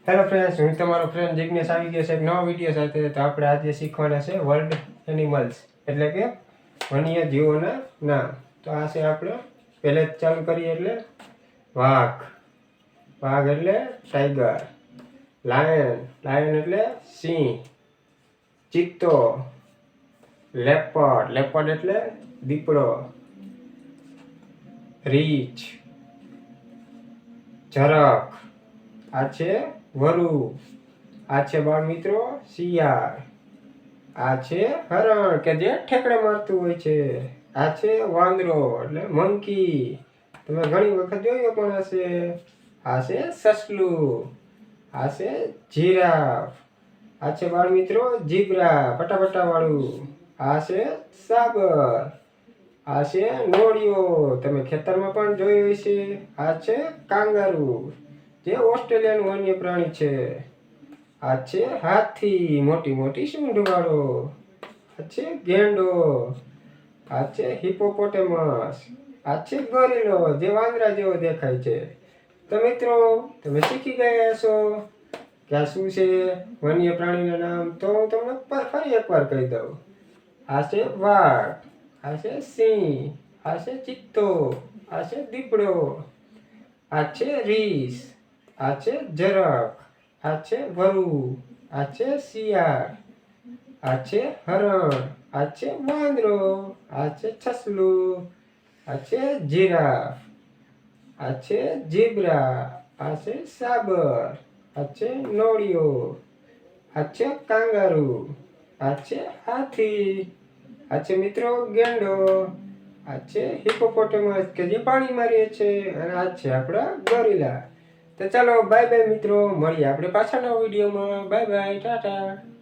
Hello friends, હું તમારો friend Jignesh આવી ગયો છે એક નવા વિડીયો સાથે. તો આપણે આજે શીખવાના છે વર્લ્ડ એનિમલ્સ, એટલે કે વન્ય જીવોના નામ. તો આ છે આપણે પહેલે જ ચાલુ કરીએ એટલે વાઘ. વાઘ એટલે ટાઈગર. લાયન. લાયન એટલે સિંહ. ચિત્તો. લેપર્ડ. લેપર્ડ એટલે દીપડો. રીંછ. ઝરખ. આ છે વરુ. આ છે બાળ મિત્રો શિયાળ. આ છે હરણ કે જે ઠેકડે મારતું હોય છે. આ છે વાંદરો એટલે મંકી. તમે ઘણી વખત જોયો પણ હશે. આ છે સસલું. આ છે જીરાફ. આ છે બાળ મિત્રો ઝીબ્રા, પટાપટા વાળું. આ છે સાબર. આ છે નોળિયો, તમે ખેતરમાં પણ જોયું હશે. આ છે કાંગારૂ, જે ઓસ્ટ્રેલિયાનું વન્ય પ્રાણી છે. આ છે હાથી, મોટી મોટી સૂંઢ વાળો. આ છે ગેંડો. આ છે હિપોપોટેમસ. આ છે ગોરીલો, જે વાંદરા જેવો દેખાય છે. તો મિત્રો, તમે શીખી ગયા હશો કે આ શું છે વન્ય પ્રાણીના નામ. તો હું તમને ફરી એકવાર કહી દઉં. આ છે વાઘ. આ છે સિંહ. આ છે ચિત્તો. આ છે દીપડો. આ છે રીંછ. આ છે ઝરખ. આ છે વરુ. આ છે શિયાળ. આ છે હરણ. આ છે વાંદરો. આ છે છસલું. આ છે જીરાફ. આ છે ઝીબ્રા. આ છે સાબર. આ છે નોળિયો. આ છે કાંગારૂ. આ છે હાથી. આ છે મિત્રો ગેંડો. આ છે હિપોપોટેમસ કે જે પાણીમાં રહે છે. અને આ છે આપણા ગોરીલા. તો ચાલો બાય બાય મિત્રો, મળીએ આપણે પાછળના વિડીયોમાં. Bye bye, Tata.